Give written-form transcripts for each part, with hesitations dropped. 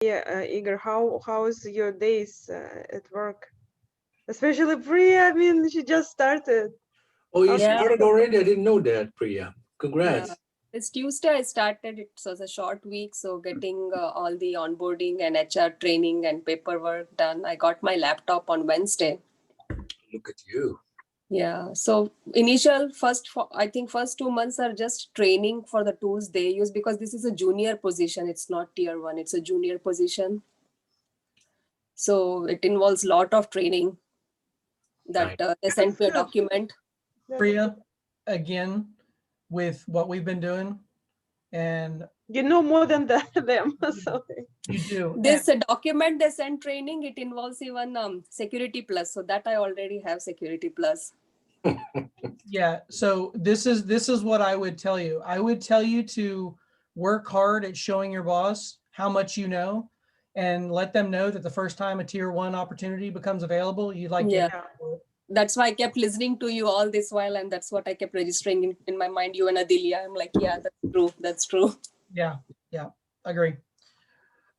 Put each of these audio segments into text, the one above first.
Igor, how's your days at work? Especially Priya, I mean, she just started. Oh, you Yeah, started already? I didn't know that, Priya. yeah. Congrats. It's Tuesday I started. It was a short week, so getting all the onboarding and HR training and paperwork done. I got my laptop on Wednesday. Look at you. Yeah. So initial I think first 2 months are just training for the tools they use because this is a junior position. It's not tier one. It's a junior position. So it involves lot of training that Right. they sent That's me a good. document. That's Priya, good. again, with what we've been doing, and You know more than them, so you do. And This document they sent training, it involves even security plus. So that I already have security plus. yeah, so this is what I would tell you. I would tell you to work hard at showing your boss how much you know, and let them know that the first time a tier one opportunity becomes available, you'd like to. Yeah. yeah. That's why I kept listening to you all this while, and that's what I kept registering in my mind, you and Adilia. I'm like, yeah, that's true. That's true. Yeah, yeah, agree.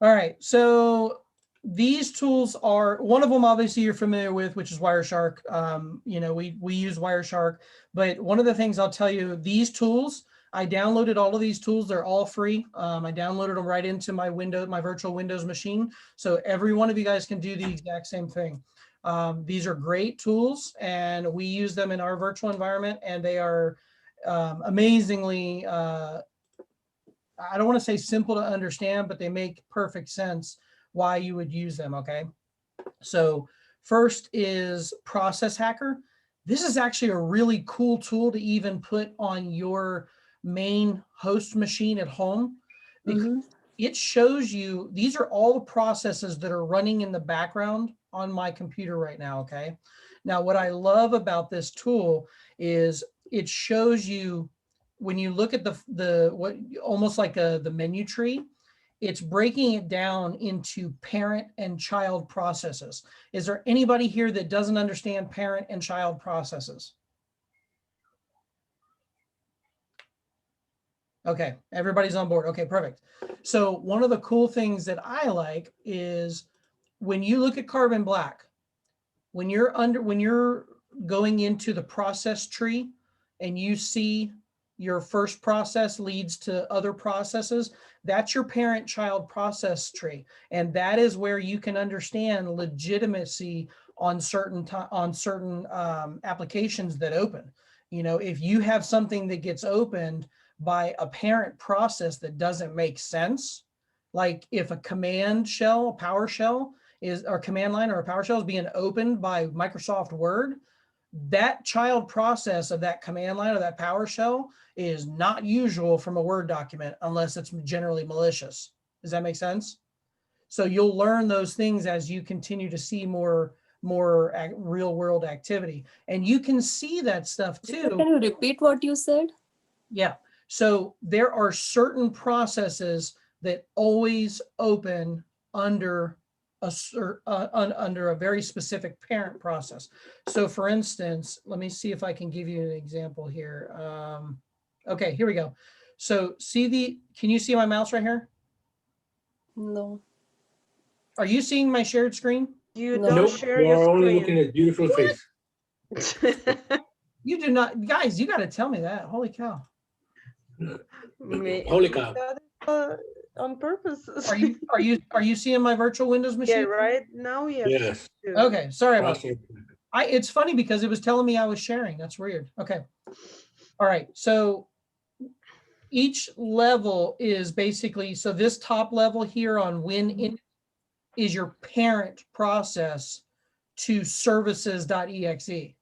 All right, so these tools are, one of them obviously you're familiar with, which is Wireshark. We use Wireshark, but one of the things I'll tell you, these tools, I downloaded all of these tools. They're all free. I downloaded them right into my virtual Windows machine. So every one of you guys can do the exact same thing. These are great tools, and we use them in our virtual environment, and they are amazingly I don't want to say simple to understand, but they make perfect sense why you would use them. Okay. So first is Process Hacker. This is actually a really cool tool to even put on your main host machine at home, because Mm-hmm. it shows you, these are all the processes that are running in the background on my computer right now. Okay. Now, what I love about this tool is it shows you, when you look at the what almost like the menu tree, it's breaking it down into parent and child processes. Is there anybody here that doesn't understand parent and child processes? Okay, everybody's on board. Okay, perfect. So one of the cool things that I like is when you look at Carbon Black, when you're going into the process tree and you see your first process leads to other processes, that's your parent child process tree, and that is where you can understand legitimacy on certain applications that open. If you have something that gets opened by a parent process that doesn't make sense, like if a command shell, a PowerShell is, or command line or a PowerShell is being opened by Microsoft Word, that child process of that command line or that PowerShell is not usual from a Word document unless it's generally malicious. Does that make sense? So you'll learn those things as you continue to see more real world activity, and you can see that stuff too. Can you repeat what you said? Yeah. So there are certain processes that always open under under a very specific parent process. So for instance, let me see if I can give you an example here. Okay, here we go. So can you see my mouse right here? No. Are you seeing my shared screen? you No. don't Nope. share your You're only looking screen. at beautiful face. You do not, guys, you got to tell me that. Holy cow. Holy We cow. got it on purpose. Are you seeing my virtual Windows Yeah, machine? right now, yes. Yes. Okay, sorry about that. Awesome. It's funny because it was telling me I was sharing. That's weird. Okay. All right. So each level is basically, so this top level here on win is your parent process to services.exe.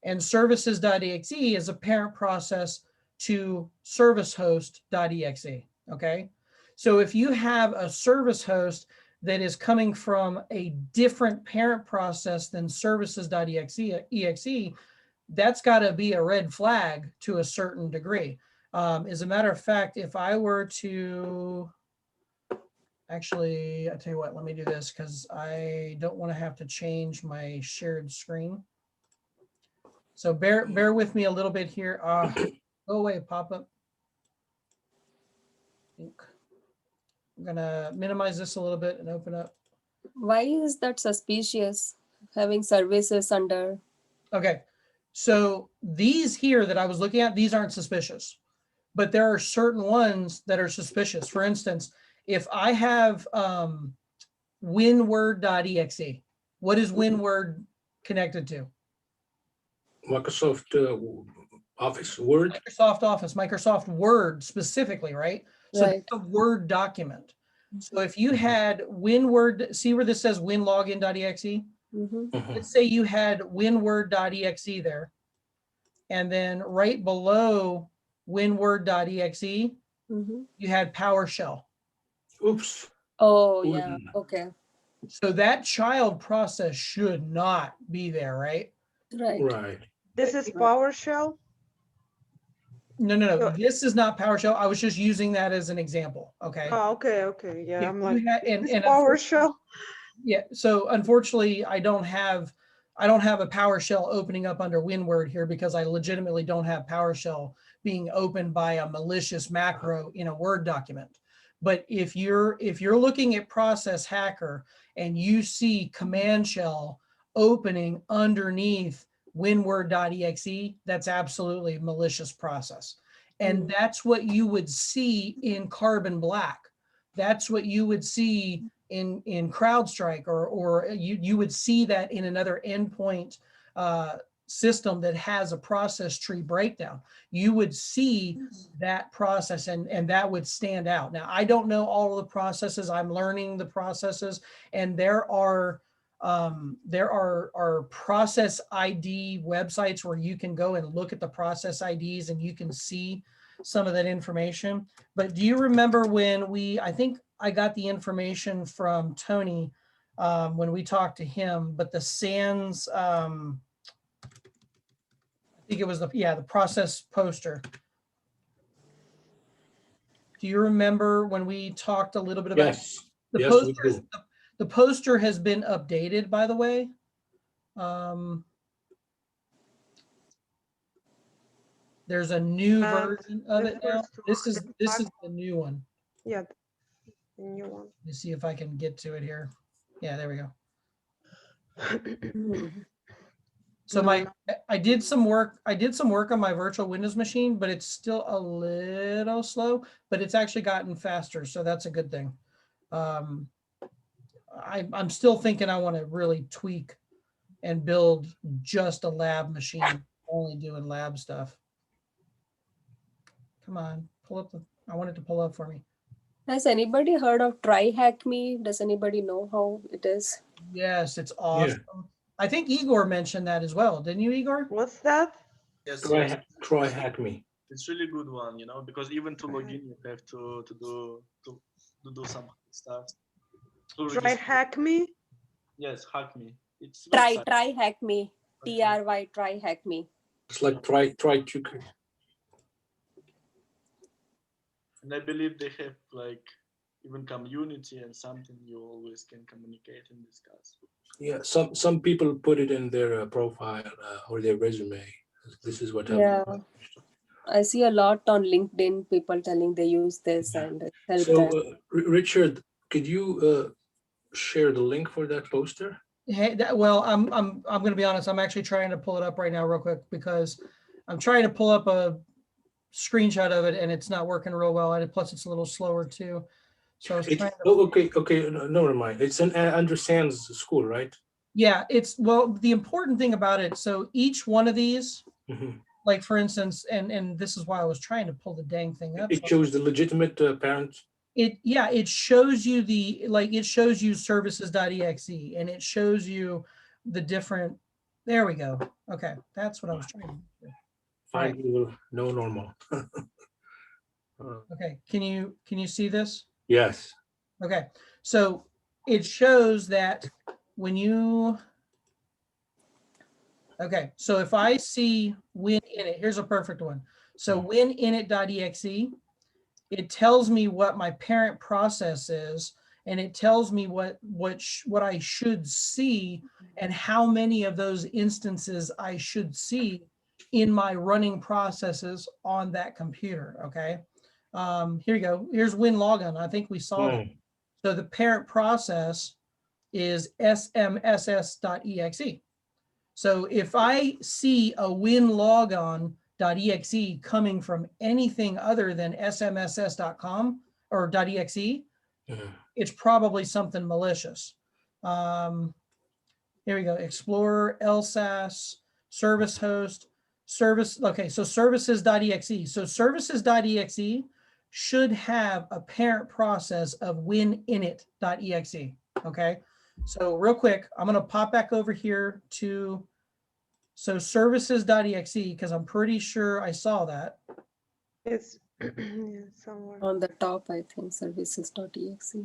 And services.exe is a parent process to service host.exe. Okay. So if you have a service host that is coming from a different parent process than services.exe, that's got to be a red flag to a certain degree. As a matter of fact, if I were to, actually, I tell you what, let me do this because I don't want to have to change my shared screen. So bear with me a little bit here. Go away, pop-up. I'm gonna minimize this a little bit and open up. Why is that suspicious? Having services under. Okay, so these here that I was looking at, these aren't suspicious, but there are certain ones that are suspicious. For instance, if I have winword.exe, what is winword connected to? Microsoft Office Word. Microsoft Office, Microsoft Word specifically, right? So Right. it's a Word document. So if you had WinWord, see where this says winlogin.exe? Mm-hmm. Mhm. Let's say you had winword.exe there. And then right below winword.exe, Mm-hmm. you had PowerShell. Oops. Oh, Ooh. yeah. Okay. So that child process should not be there, right? Right. Right. This is PowerShell. No. So- This is not PowerShell. I was just using that as an example. Okay. Oh, okay. Yeah, If I'm you like, had- is this and PowerShell? Yeah, so unfortunately, I don't have a PowerShell opening up under WinWord here because I legitimately don't have PowerShell being opened by a malicious macro in a Word document. But if you're looking at Process Hacker and you see Command Shell opening underneath winword.exe, that's absolutely malicious process. And that's what you would see in Carbon Black. That's what you would see in CrowdStrike, or you would see that in another endpoint system that has a process tree breakdown. You would see that process, and that would stand out. Now, I don't know all of the processes. I'm learning the processes, and there are process ID websites where you can go and look at the process IDs and you can see some of that information. But do you remember when I think I got the information from Tony when we talked to him, but the SANS, I think it was the process poster. Do you remember when we talked a little bit about Yes. the Yes, we posters? do. The poster has been updated, by the way. There's a new version of the it now. first This is the new one. Yeah, the new one. Let me see if I can get to it here. Yeah, there we go. So No, I did some work on my virtual Windows machine, but it's still a little slow, but it's actually gotten faster. So that's a good thing. I'm still thinking I want to really tweak and build just a lab machine, only doing lab stuff. Come on, pull up I want it to pull up for me. Has anybody heard of Try Hack Me? Does anybody know how it is? Yes, it's awesome. I think Igor mentioned that as well. Didn't you, Igor? what's that? Yes, Try Hack Me. it's really good one, because even to log in, you have to do some stuff. Try Hack Me? Yes, hack me. It's Try website. Hack Me. TRY Try Hack Me. It's like try to. And I believe they have like even community and something you always can communicate and discuss. Yeah, some people put it in their profile or their resume. This is what Yeah. happened. I see a lot on LinkedIn, people telling they use this and it help So, them. Richard, could you share the link for that poster? Hey, well, I'm going to be honest. I'm actually trying to pull it up right now, real quick, because I'm trying to pull up a screenshot of it, and it's not working real well. And plus, it's a little slower too. So I was trying to. Okay. No, never mind. It's an under SANS school, right? Yeah, the important thing about it. So each one of these, Mhm. like for instance, and this is why I was trying to pull the dang thing up. It shows the legitimate parents. It shows you it shows you services.exe, and it shows you the different. There we go. Okay, that's what I was trying to do. Find you no normal. Okay, can you see this? Yes. Okay, so it shows that when you, okay, so if I see WinInit, here's a perfect one. So WinInit.exe, it tells me what my parent process is, and it tells me what I should see and how many of those instances I should see in my running processes on that computer. Okay. Here you go. Here's WinLogon. I think we saw that. So the parent process is smss.exe. So if I see a winlogon.exe coming from anything other than smss.com or .exe, it's probably something malicious. Here we go. Explorer, LSAS, service host, service. Okay, so services.exe. So services.exe should have a parent process of wininit.exe. Okay, so real quick, I'm going to pop back over here to services.exe because I'm pretty sure I saw that. It's yeah, somewhere. On the top, I think services.exe.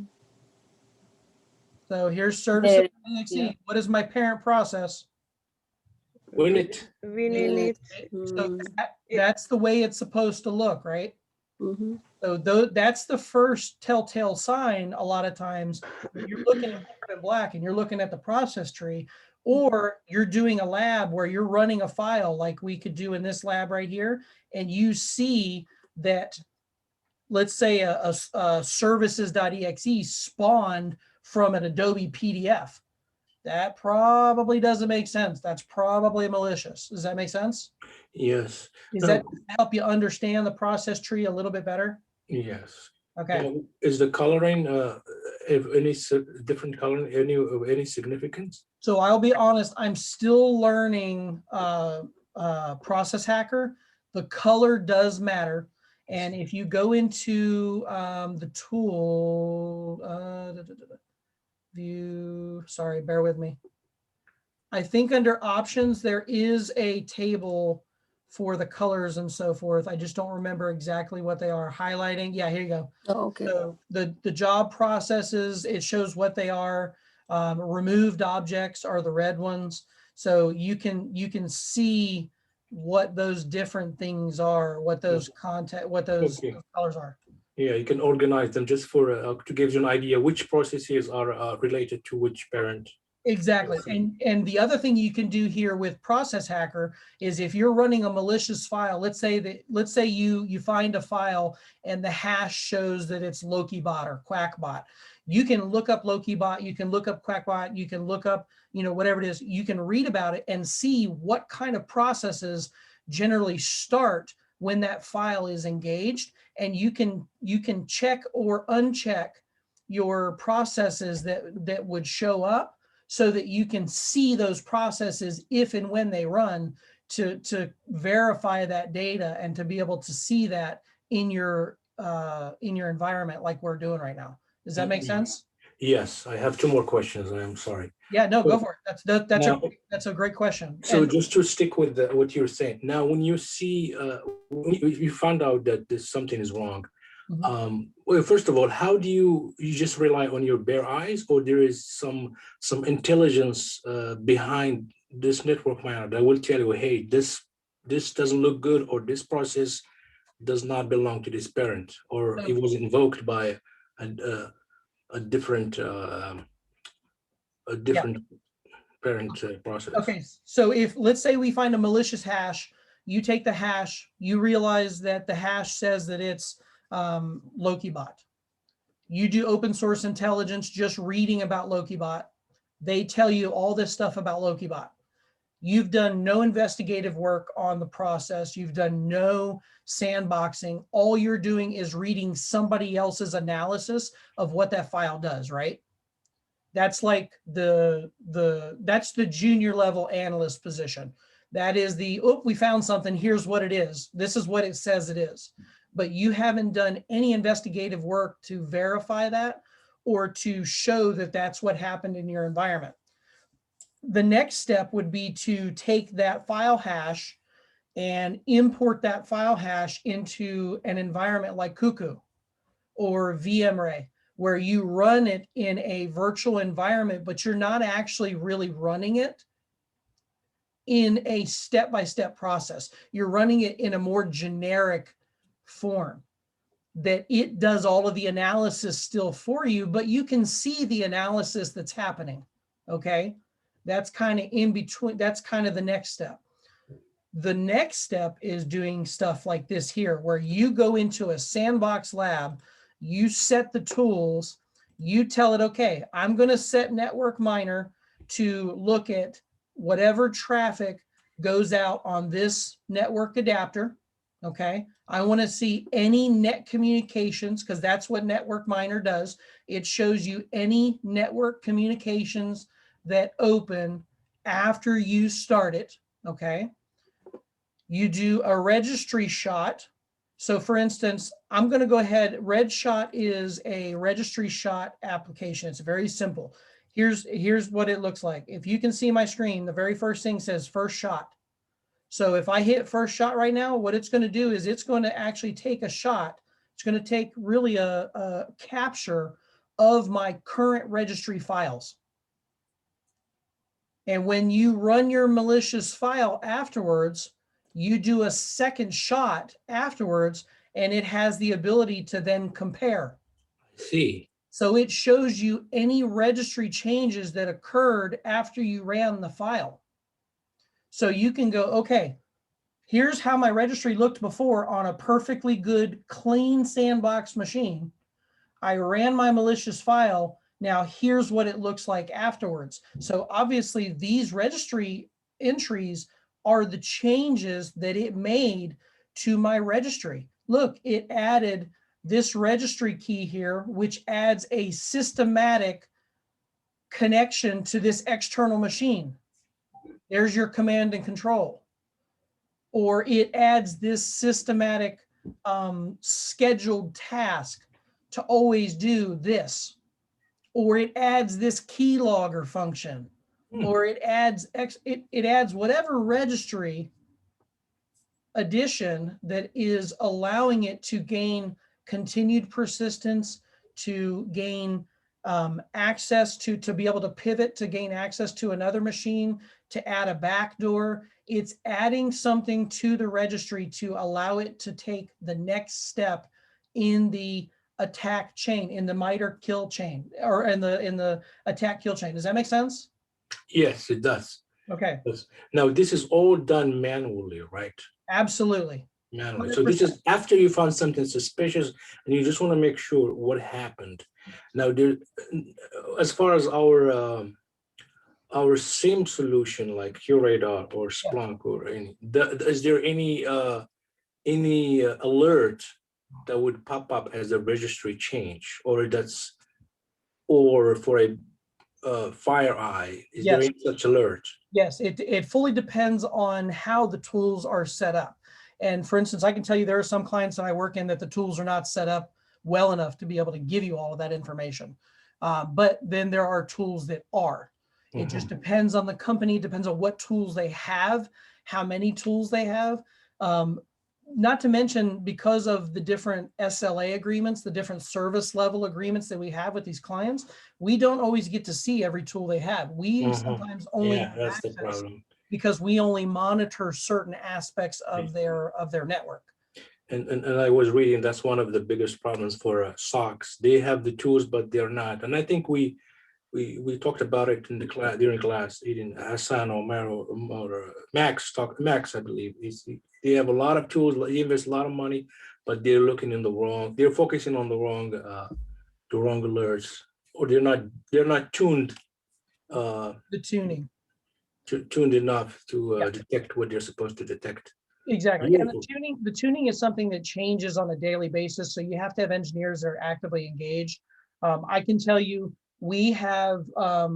So here's services.exe. Yeah. What is my parent process? Winit. Winit. So that's the way it's supposed to look, right? Mm-hmm. So that's the first telltale sign a lot of times. You're looking at black and you're looking at the process tree, or you're doing a lab where you're running a file like we could do in this lab right here, and you see that, let's say a services.exe spawned from an Adobe PDF. That probably doesn't make sense. That's probably malicious. Does that make sense? Yes. Does that help you understand the process tree a little bit better? Yes. Okay. Is the coloring if any different coloring any significance? So I'll be honest, I'm still learning Process Hacker. The color does matter. And if you go into the tool, view, sorry, bear with me. I think under options, there is a table for the colors and so forth. I just don't remember exactly what they are. Highlighting, yeah, here you go. Oh, okay. So the job processes, it shows what they are. Removed objects are the red ones. So you can see what those different things are, what those those colors are. Yeah, you can organize them just for to give you an idea which processes are related to which parent. Exactly. And the other thing you can do here with Process Hacker is if you're running a malicious file, let's say you find a file and the hash shows that it's LokiBot or QuackBot. You can look up LokiBot, you can look up QuackBot, you can look up, whatever it is, you can read about it and see what kind of processes generally start when that file is engaged. And you can check or uncheck your processes that would show up, so that you can see those processes if and when they run to verify that data and to be able to see that in your environment like we're doing right now. Does that make sense? Yes, I have 2 more questions. I am sorry. Yeah, no, go for it. That's a great question. So just to stick with what you're saying now, when you see when you found out that something is wrong, well, first of all, how do you just rely on your bare eyes, or there is some intelligence behind this network miner that will tell you, hey, this doesn't look good, or this process does not belong to this parent, or it was invoked by a different parent process? Okay, so if, let's say we find a malicious hash, you take the hash, you realize that the hash says that it's LokiBot. You do open source intelligence, just reading about LokiBot. They tell you all this stuff about LokiBot. You've done no investigative work on the process. You've done no sandboxing. All you're doing is reading somebody else's analysis of what that file does, right? That's like that's the junior level analyst position. That is we found something, here's what it is. This is what it says it is. But you haven't done any investigative work to verify that or to show that that's what happened in your environment. The next step would be to take that file hash and import that file hash into an environment like Cuckoo or VMray, where you run it in a virtual environment, but you're not actually really running it in a step-by-step process. You're running it in a more generic form, that it does all of the analysis still for you, but you can see the analysis that's happening, okay? That's kind of in between, that's kind of the next step. The next step is doing stuff like this here, where you go into a sandbox lab, you set the tools, you tell it, okay, I'm going to set network miner to look at whatever traffic goes out on this network adapter. Okay. I want to see any net communications, because that's what network miner does. It shows you any network communications that open after you start it. Okay. You do a registry shot. So for instance, I'm going to go ahead. Reg Shot is a registry shot application. It's very simple. Here's what it looks like. If you can see my screen, the very first thing says first shot. So if I hit first shot right now, what it's going to do is it's going to actually take a shot. It's going to take really a capture of my current registry files. And when you run your malicious file afterwards, you do a second shot afterwards, and it has the ability to then compare. I see. So it shows you any registry changes that occurred after you ran the file. So you can go, okay, here's how my registry looked before on a perfectly good, clean sandbox machine. I ran my malicious file. Now here's what it looks like afterwards. So obviously these registry entries are the changes that it made to my registry. Look, it added this registry key here, which adds a systematic connection to this external machine. There's your command and control. Or it adds this systematic scheduled task to always do this. Or it adds this keylogger function. Or it adds it adds whatever registry addition that is allowing it to gain continued persistence, to gain access to be able to pivot, to gain access to another machine, to add a backdoor. It's adding something to the registry to allow it to take the next step in the attack chain, in the MITRE kill chain, or in the attack kill chain. Does that make sense? Yes, it does. Okay. Yes. Now, this is all done manually, right? Absolutely. Manually. So this is after you found something suspicious and you just want to make sure what happened. Now, there, as far as our SIEM solution like QRadar or Splunk or any, is there any alert that would pop up as a registry change, or for a FireEye, is there any such alert? Yes, it fully depends on how the tools are set up. And for instance, I can tell you there are some clients that I work in that the tools are not set up well enough to be able to give you all of that information. But then there are tools that are. It just depends on the company, depends on what tools they have, how many tools they have. Not to mention, because of the different SLA agreements, the different service level agreements that we have with these clients, we don't always get to see every tool they have. We sometimes only have that's the access problem. because we only monitor certain aspects of their network. And I was reading that's one of the biggest problems for SOCs. They have the tools, but they're not. And I think we talked about it in the class during class. Even Hassan or Max I believe. They have a lot of tools. They invest a lot of money, but they're looking in the wrong. They're focusing on the wrong alerts, or they're not tuned. The tuning. Tuned enough to detect what they're supposed to detect. Exactly. Beautiful. And the tuning is something that changes on a daily basis. So you have to have engineers that are actively engaged. I can tell you, we have, I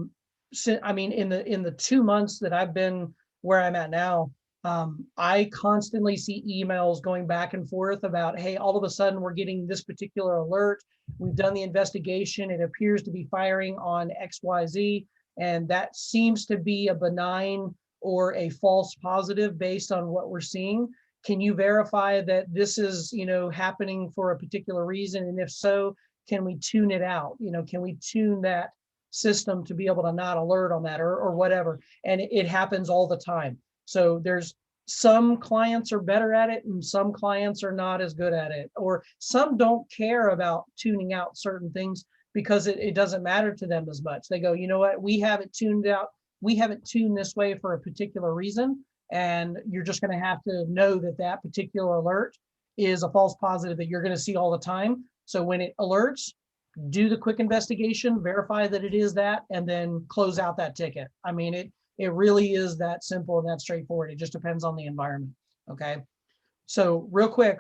mean, in the 2 months that I've been where I'm at now, I constantly see emails going back and forth about, hey, all of a sudden we're getting this particular alert. We've done the investigation. It appears to be firing on XYZ. And that seems to be a benign or a false positive based on what we're seeing. Can you verify that this is, happening for a particular reason? And if so, can we tune it out? Can we tune that system to be able to not alert on that or whatever? And it happens all the time. So there's some clients are better at it and some clients are not as good at it, or some don't care about tuning out certain things because it doesn't matter to them as much. They go, you know what, we have it tuned out. We have it tuned this way for a particular reason. And you're just going to have to know that that particular alert is a false positive that you're going to see all the time. So when it alerts, do the quick investigation, verify that it is that, and then close out that ticket. I mean, it really is that simple and that straightforward. It just depends on the environment. Okay. So real quick,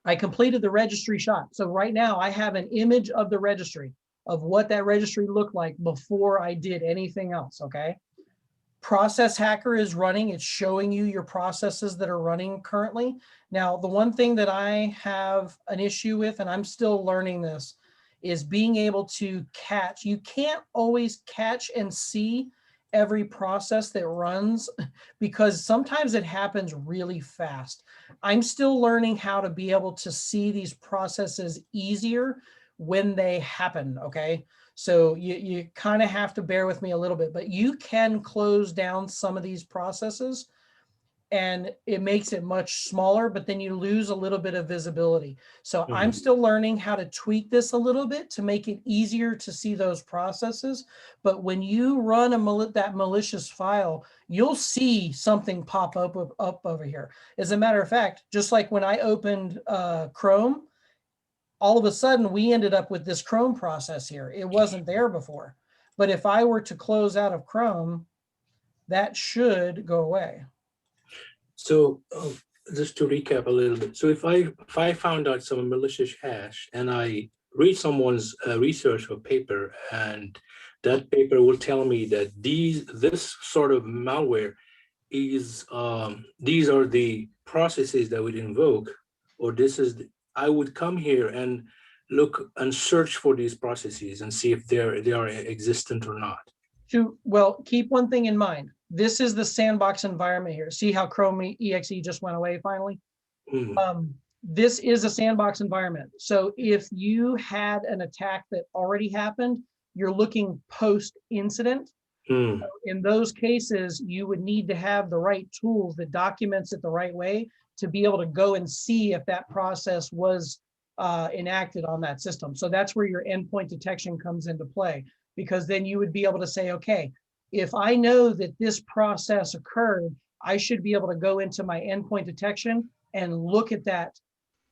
I completed the registry shot. So right now I have an image of the registry, of what that registry looked like before I did anything else. Okay. Process Hacker is running. It's showing you your processes that are running currently. Now, the one thing that I have an issue with, and I'm still learning this, is being able to catch. You can't always catch and see every process that runs because sometimes it happens really fast. I'm still learning how to be able to see these processes easier when they happen, okay? So you kind of have to bear with me a little bit, but you can close down some of these processes and it makes it much smaller, but then you lose a little bit of visibility. So I'm still learning how to tweak this a little bit to make it easier to see those processes. But when you run that malicious file, you'll see something pop up over here. As a matter of fact, just like when I opened Chrome, all of a sudden we ended up with this Chrome process here. It wasn't there before. But if I were to close out of Chrome, that should go away. So just to recap a little bit. So if I found out some malicious hash and I read someone's research or paper, and that paper will tell me that this sort of malware is these are the processes that would invoke, or I would come here and look and search for these processes and see if they are existent or not. Well, keep one thing in mind. This is the sandbox environment here. See how Chrome exe just went away finally? This is a sandbox environment. So if you had an attack that already happened, you're looking post-incident. In those cases, you would need to have the right tools that documents it the right way to be able to go and see if that process was enacted on that system. So that's where your endpoint detection comes into play, because then you would be able to say, okay, if I know that this process occurred, I should be able to go into my endpoint detection and look at that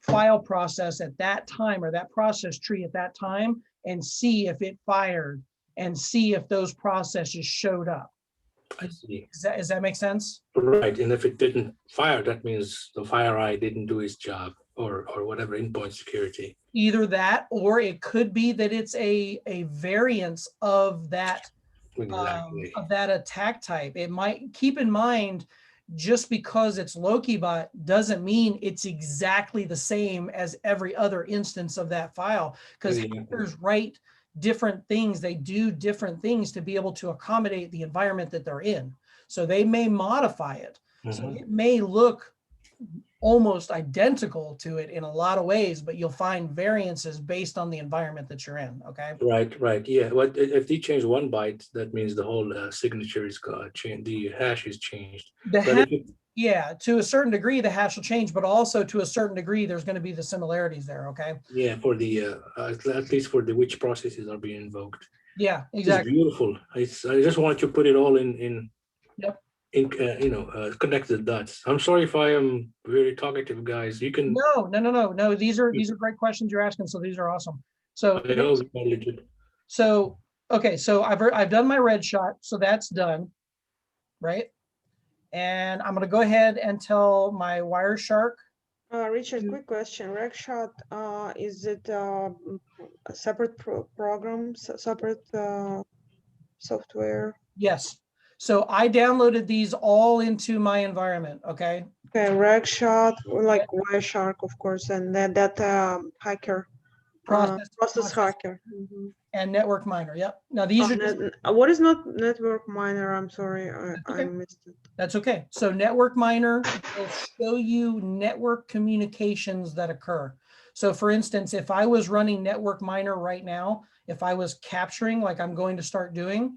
file process at that time, or that process tree at that time, and see if it fired and see if those processes showed up. I see. Does that make sense? Right, and if it didn't fire, that means the FireEye didn't do its job, or whatever, endpoint security. Either that, or it could be that it's a variance of that attack type. It might, keep in mind, just because it's Lokibot doesn't mean it's exactly the same as every other instance of that file, because hackers write different things. They do different things to be able to accommodate the environment that they're in. So they may modify it. So it may look almost identical to it in a lot of ways, but you'll find variances based on the environment that you're in. Okay. Right. Yeah. Well, if they change 1 byte, that means the whole signature is changed. The hash is changed. Yeah, to a certain degree, the hash will change, but also to a certain degree, there's going to be the similarities there. Okay. Yeah, for the at least for the which processes are being invoked. Yeah, exactly. It's beautiful. I just wanted to put it all in connected dots. I'm sorry if I am very talkative, guys. You can. No. These are great questions you're asking. So these are awesome. So okay. So I've done my red shot. So that's done, right? And I'm going to go ahead and tell my Wireshark. Richard, quick question. Reg Shot, is it a separate program, separate software? Yes. So I downloaded these all into my environment. Okay. Okay, Reg Shot, like Wireshark, of course, and that hacker, process hacker. And network miner. Yep. Now these are what is not network miner? I'm sorry, I missed it. That's okay. So network miner will show you network communications that occur. So for instance, if I was running network miner right now, if I was capturing, like I'm going to start doing,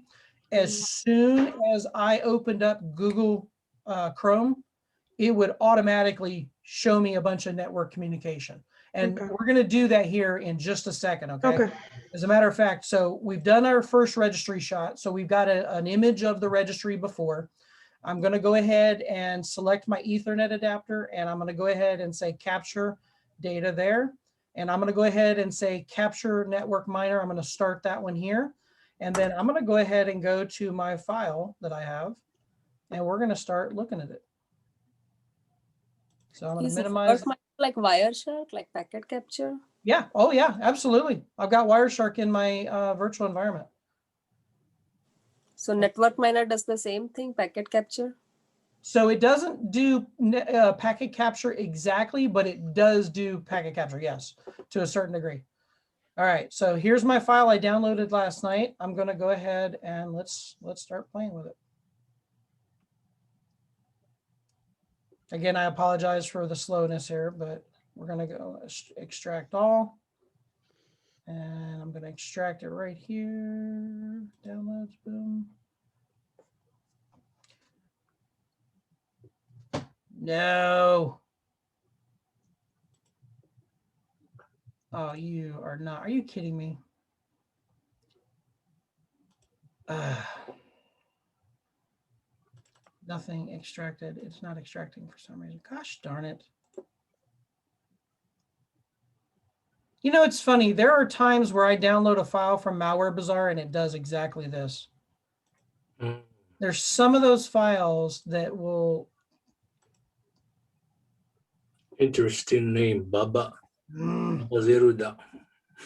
as soon as I opened up Google Chrome, it would automatically show me a bunch of network communication. And we're going to do that here in just a second. Okay. As a matter of fact, so we've done our first registry shot. So we've got an image of the registry before. I'm going to go ahead and select my Ethernet adapter, and I'm going to go ahead and say capture data there. And I'm going to go ahead and say capture network miner. I'm going to start that one here. And then I'm going to go ahead and go to my file that I have, and we're going to start looking at it. So I'm going to Is minimize. network miner like Wireshark, like packet capture? Yeah. Oh, yeah, absolutely. I've got Wireshark in my virtual environment. So network miner does the same thing, packet capture? So it doesn't do packet capture exactly, but it does do packet capture, yes, to a certain degree. All right, so here's my file I downloaded last night. I'm going to go ahead and let's start playing with it. Again, I apologize for the slowness here, but we're going to go extract all. And I'm going to extract it right here. Downloads, boom. No. Oh, you are not. Are you kidding me? Nothing extracted. It's not extracting for some reason. Gosh darn it. You know, it's funny. There are times where I download a file from Malware Bazaar and it does exactly this. There's some of those files that will. Interesting name, Baba.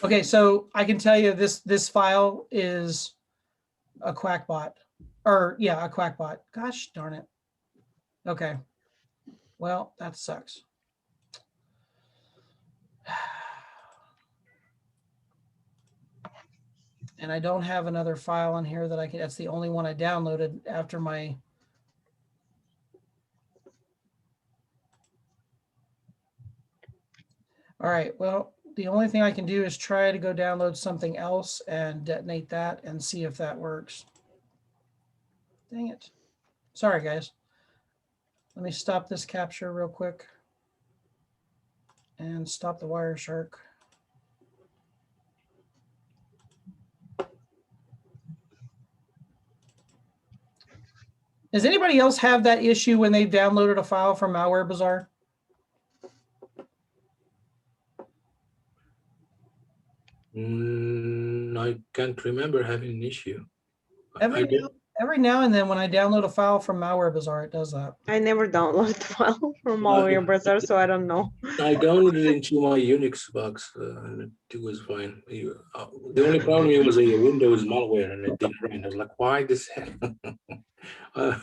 Okay, so I can tell you this file is a quackbot, or yeah, a quackbot. Gosh darn it. Okay, well, that sucks. And I don't have another file on here that I can. That's the only one I downloaded after my. All right, well, the only thing I can do is try to go download something else and detonate that and see if that works. Dang it. Sorry, guys. Let me stop this capture real quick and stop the Wireshark. Does anybody else have that issue when they've downloaded a file from Malware Bazaar? I can't remember having an issue. Every now and then when I download a file from Malware Bazaar, it does that. I never download the file from Malware Bazaar, so I don't know. I downloaded it into my Unix box, and it was fine. The only problem was a Windows malware, and it didn't run. I was like, "Why this heck?" It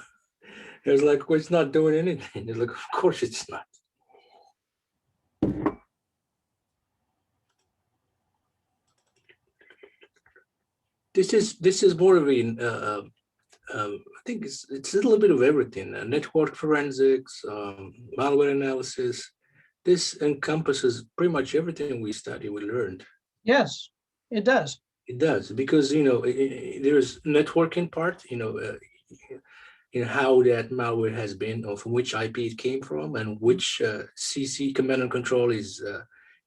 was like, "Well, it's not doing anything." It's like, "Of course it's not." This is more of a I think it's a little bit of everything. Network forensics, malware analysis. This encompasses pretty much everything we learned. Yes, it does. It does, because there's networking part. How that malware has been, or from which IP it came from, and which CC command and control is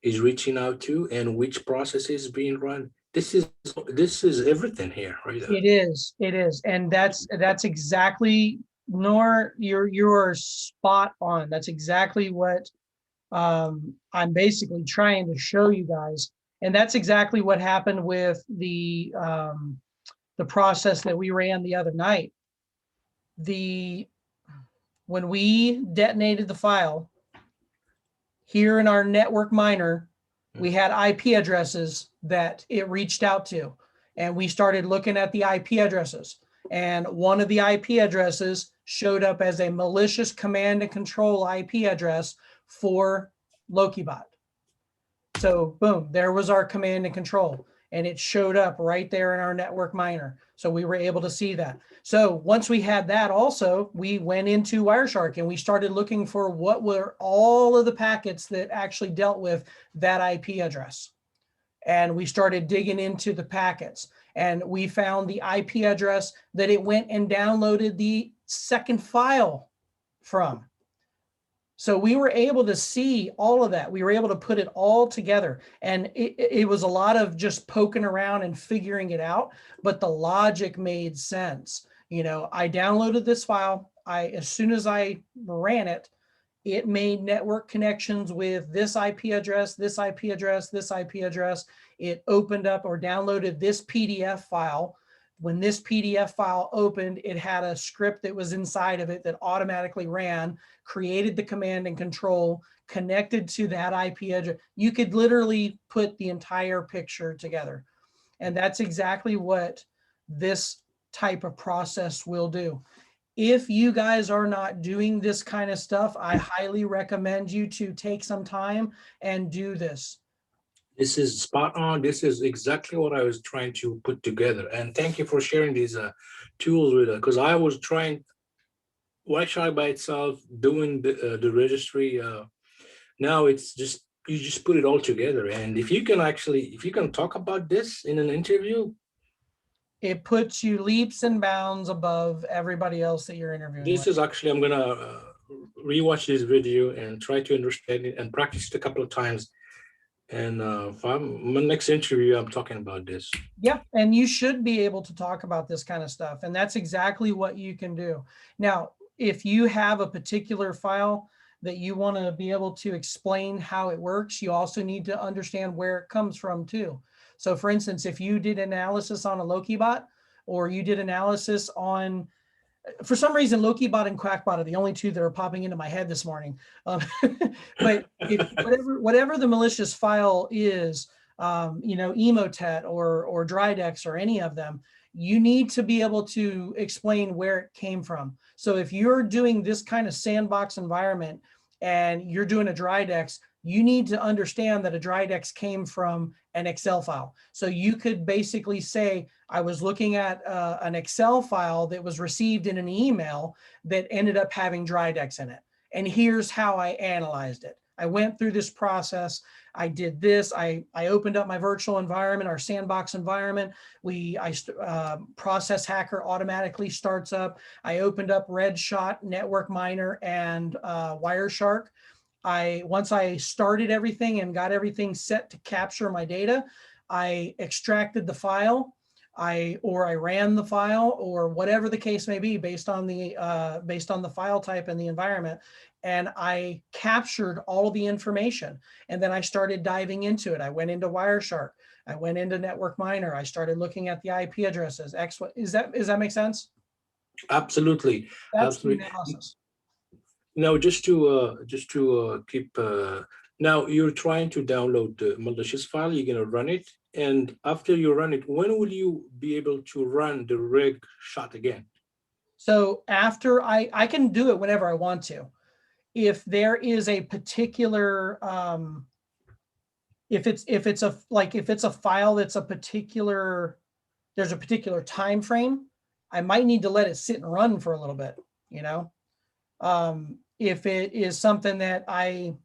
reaching out to, and which process is being run. This is everything here, right? It is, and that's exactly. Nor you're spot on. That's exactly what I'm basically trying to show you guys, and that's exactly what happened with the process that we ran the other night. When we detonated the file here in our network miner, we had IP addresses that it reached out to, and we started looking at the IP addresses, and one of the IP addresses showed up as a malicious command and control IP address for LokiBot. So boom, there was our command and control, and it showed up right there in our network miner. So we were able to see that. So once we had that, also, we went into Wireshark and we started looking for what were all of the packets that actually dealt with that IP address. And we started digging into the packets, and we found the IP address that it went and downloaded the second file from. So we were able to see all of that. We were able to put it all together, and it was a lot of just poking around and figuring it out, but the logic made sense. I downloaded this file. as soon as I ran it, it made network connections with this IP address, this IP address, this IP address. It opened up or downloaded this PDF file. When this PDF file opened, it had a script that was inside of it that automatically ran, created the command and control, connected to that IP address. You could literally put the entire picture together. And that's exactly what this type of process will do. If you guys are not doing this kind of stuff, I highly recommend you to take some time and do this. This is spot on. This is exactly what I was trying to put together. And thank you for sharing these tools with us, because I was trying Wireshark by itself, doing the registry. Now it's just, you just put it all together. And if you can talk about this in an interview, it puts you leaps and bounds above everybody else that you're interviewing this with. is actually, I'm gonna rewatch this video and try to understand it and practice it a couple of times. And for my next interview, I'm talking about this. Yeah, and you should be able to talk about this kind of stuff. And that's exactly what you can do. Now, if you have a particular file that you want to be able to explain how it works, you also need to understand where it comes from too. So for instance, if you did analysis on a Loki bot, or you did analysis on, for some reason, Loki bot and Quackbot are the only two that are popping into my head this morning. But whatever the malicious file is, Emotet or Drydex or any of them, you need to be able to explain where it came from. So if you're doing this kind of sandbox environment and you're doing a Drydex, you need to understand that a Drydex came from an Excel file. So you could basically say, I was looking at an Excel file that was received in an email that ended up having Drydex in it. And here's how I analyzed it. I went through this process. I did this. I opened up my virtual environment, our sandbox environment. Process Hacker automatically starts up. I opened up Reg Shot, Network Miner, and Wireshark. Once I started everything and got everything set to capture my data, I extracted the file, I ran the file, or whatever the case may be, based on the file type and the environment, and I captured all the information. And then I started diving into it. I went into Wireshark, I went into Network Miner, I started looking at the IP addresses. Does that make sense? Absolutely. That's Absolutely. the analysis. Now, just to keep, now you're trying to download the malicious file, you're gonna run it. And after you run it, when will you be able to run the Reg Shot again? So after I can do it whenever I want to. If there is a particular, if it's a file that's there's a particular time frame, I might need to let it sit and run for a little bit, if it is something that I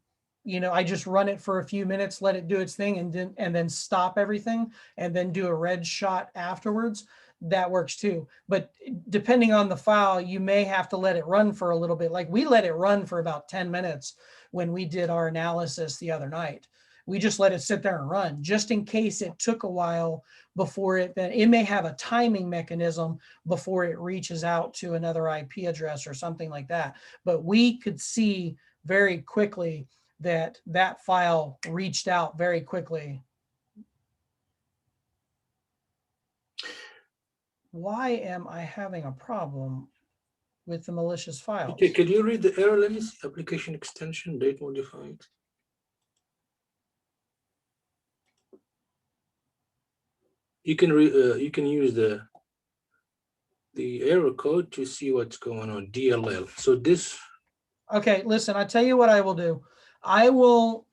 just run it for a few minutes, let it do its thing, and then stop everything, and then do a Reg Shot afterwards, that works too. But depending on the file, you may have to let it run for a little bit. Like we let it run for about 10 minutes when we did our analysis the other night. We just let it sit there and run, just in case it took a while before it may have a timing mechanism before it reaches out to another IP address or something like that. But we could see very quickly that file reached out very quickly. Why am I having a problem with the malicious files? Okay, can you read the error? Let me see. Application extension, date modified. You can use the error code to see what's going on. DLL. So this. Okay, listen. I tell you what I will do. I will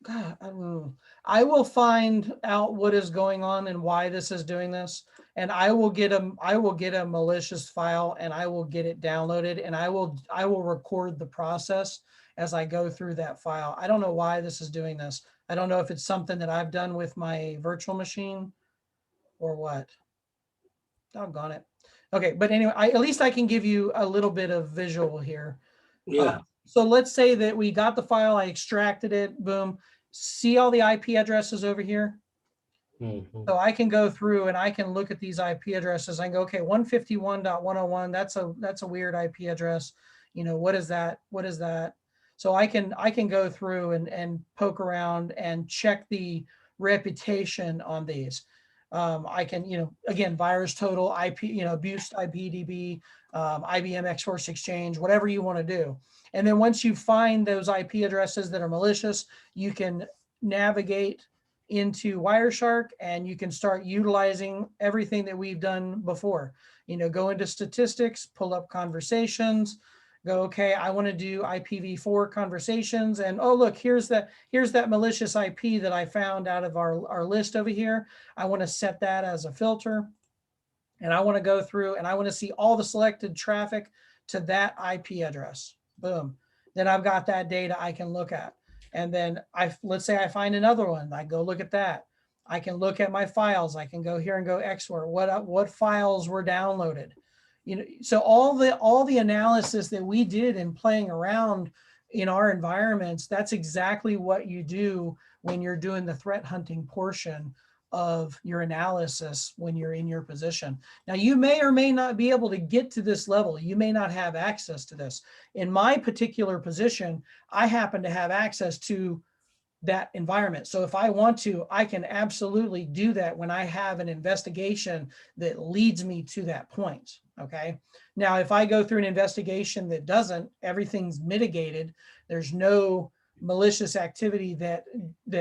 find out what is going on and why this is doing this, and I will get a malicious file, and I will get it downloaded, and I will record the process as I go through that file. I don't know why this is doing this. I don't know if it's something that I've done with my virtual machine or what. Doggone it. Okay, but anyway, at least I can give you a little bit of visual here. Yeah. So let's say that we got the file, I extracted it, boom. See all the IP addresses over here? Mm-hmm. So I can go through and I can look at these IP addresses. I can go, okay, 151.101, that's a weird IP address. You know, what is that? What is that? So I can go through and poke around and check the reputation on these. I can, you know, again, virus total, IP, you know, abuse IPDB, IBM X-Force Exchange, whatever you want to do. And then once you find those IP addresses that are malicious, you can navigate into Wireshark and you can start utilizing everything that we've done before. You know, go into statistics, pull up conversations, go, okay, I want to do IPv4 conversations, and oh, look, here's that malicious IP that I found out of our list over here. I want to set that as a filter, and I want to go through and I want to see all the selected traffic to that IP address. Boom. Then I've got that data I can look at. And then let's say I find another one, I go look at that. I can look at my files. I can go here and go export what files were downloaded. You know, so all the analysis that we did in playing around in our environments, that's exactly what you do when you're doing the threat hunting portion of your analysis when you're in your position. Now, you may or may not be able to get to this level. You may not have access to this. In my particular position, I happen to have access to that environment. So if I want to, I can absolutely do that when I have an investigation that leads me to that point. Okay. Now, if I go through an investigation that doesn't, everything's mitigated, there's no malicious activity that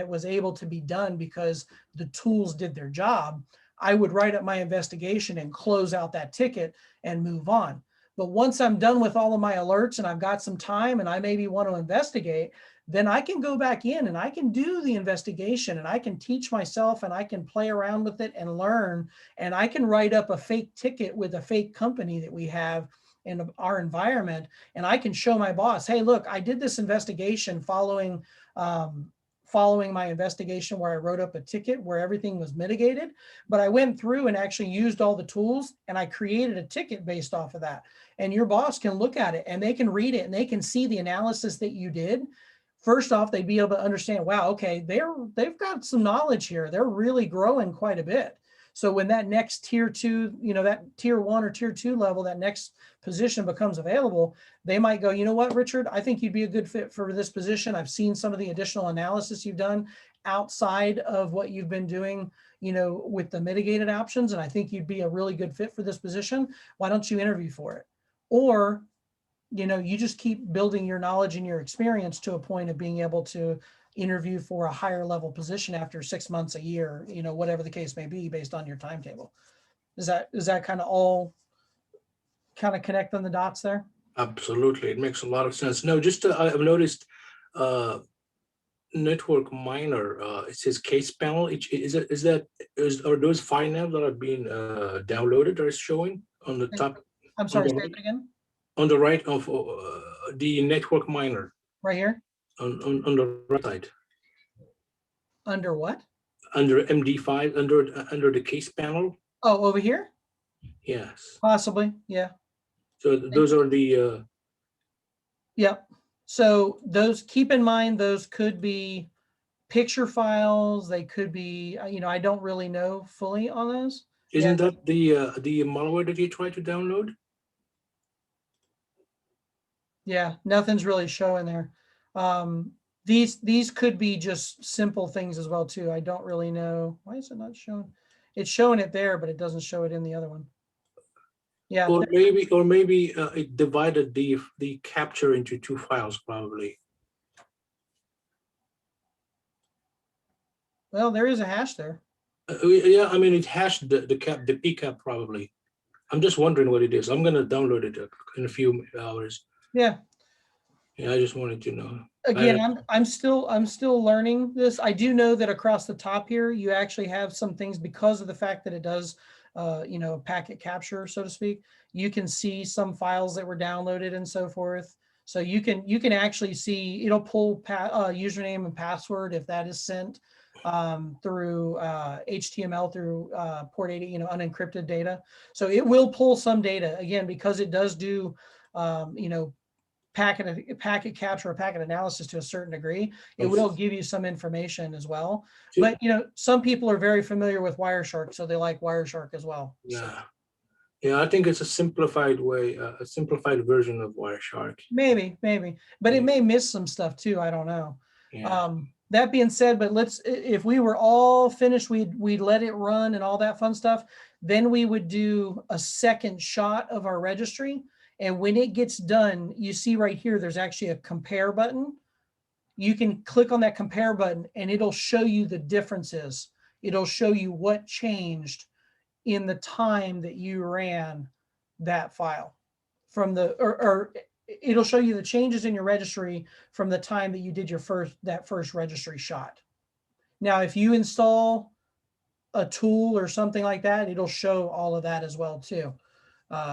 was able to be done because the tools did their job, I would write up my investigation and close out that ticket and move on. But once I'm done with all of my alerts and I've got some time and I maybe want to investigate, then I can go back in and I can do the investigation and I can teach myself and I can play around with it and learn, and I can write up a fake ticket with a fake company that we have in our environment, and I can show my boss, hey, look, I did this investigation following my investigation where I wrote up a ticket where everything was mitigated, but I went through and actually used all the tools and I created a ticket based off of that. And your boss can look at it and they can read it and they can see the analysis that you did. First off, they'd be able to understand, wow, okay, they've got some knowledge here. They're really growing quite a bit. So when that next tier 2, you know, that tier 1 or tier 2 level, that next position becomes available, they might go, you know what, Richard, I think you'd be a good fit for this position. I've seen some of the additional analysis you've done outside of what you've been doing, you know, with the mitigated options. And I think you'd be a really good fit for this position. Why don't you interview for it? Or, you know, you just keep building your knowledge and your experience to a point of being able to interview for a higher level position after 6 months, a year, you know, whatever the case may be based on your timetable. Is that kind of all kind of connect on the dots there? Absolutely. It makes a lot of sense. No, just I've noticed network miner, it says case panel. Are those file names that are being downloaded or is showing on the top? I'm sorry, say it again. On the right of the network miner. Right here? On the right side. Under what? Under MD5, under the case panel. Oh, over here? Yes. Possibly, yeah. So those are the... Yep. So those, keep in mind, those could be picture files. They could be, you know, I don't really know fully on those. Isn't that the malware that you tried to download? Yeah, nothing's really showing there. These could be just simple things as well too. I don't really know. Why is it not showing? It's showing it there, but it doesn't show it in the other one. Yeah. Or maybe it divided the capture into 2 files probably. Well, there is a hash there. Yeah, I mean, it hashed the PCAP probably. I'm just wondering what it is. I'm gonna download it in a few hours. Yeah. Yeah, I just wanted to know. Again, I'm still learning this. I do know that across the top here, you actually have some things because of the fact that it does, you know, packet capture, so to speak. You can see some files that were downloaded and so forth. So you can actually see, it'll pull username and password if that is sent through HTML through port 80, you know, unencrypted data. So it will pull some data again because it does do, you know, packet capture or packet analysis to a certain degree. It will give you some information as well. But you know, some people are very familiar with Wireshark, so they like Wireshark as well. Yeah. Yeah, I think it's a simplified way, a simplified version of Wireshark. Maybe, but it Yeah. may miss some stuff too. I don't know. Yeah. That being said, but if we were all finished, we'd let it run and all that fun stuff. Then we would do a second shot of our registry. And when it gets done, you see right here, there's actually a compare button. You can click on that compare button and it'll show you the differences. It'll show you what changed in the time that you ran that file from the, or it'll show you the changes in your registry from the time that you did your first registry shot. Now, if you install a tool or something like that, it'll show all of that as well too.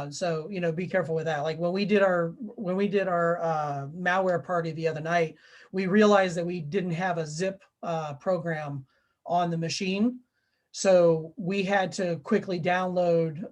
So, you know, be careful with that. Like when we did our malware party the other night, we realized that we didn't have a zip program on the machine. So we had to quickly download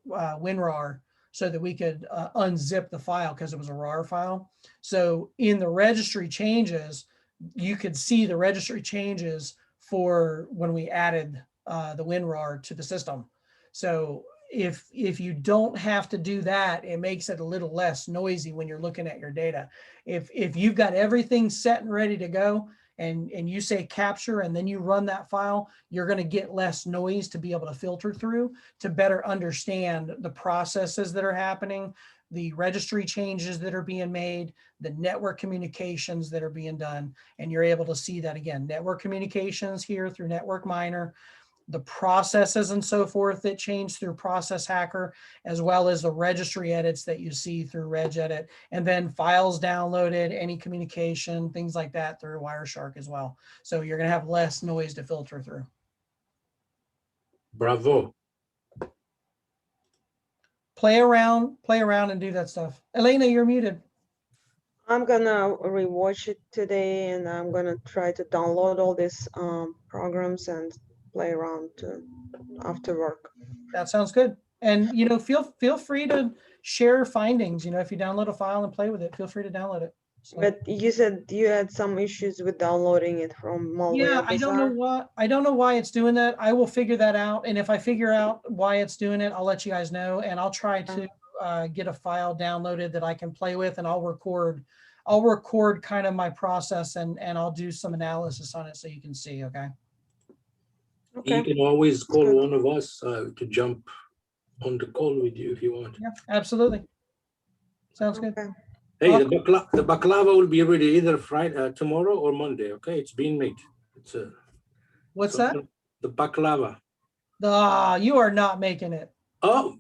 WinRAR so that we could unzip the file because it was a RAR file. So in the registry changes, you could see the registry changes for when we added the WinRAR to the system. So if you don't have to do that, it makes it a little less noisy when you're looking at your data. If you've got everything set and ready to go, and you say capture and then you run that file, you're going to get less noise to be able to filter through to better understand the processes that are happening, the registry changes that are being made, the network communications that are being done. And you're able to see that again, network communications here through Network Miner, the processes and so forth that change through Process Hacker, as well as the registry edits that you see through regedit, and then files downloaded, any communication, things like that through Wireshark as well. So you're going to have less noise to filter through. Bravo. Play around and do that stuff. Elena, you're muted. I'm gonna rewatch it today, and I'm gonna try to download all these programs and play around after work. That sounds good. And you know, feel free to share findings. You know, if you download a file and play with it, feel free to download it. So, But you said you had some issues with downloading it from Malware yeah, I don't know why it's doing that. I will figure that out, and if I figure out why it's doing it, I'll let you guys know, and I'll try to get a file downloaded that I can play with, and I'll record kind of my process, and I'll do some analysis on it so you can see. Okay. You can always call one of us to jump on the call with you if you want. Yeah, absolutely. Sounds good. Okay. Hey, the baklava will be ready either Friday, tomorrow or Monday. Okay, it's being made. It's What's that? The baklava. You are not making it. Oh,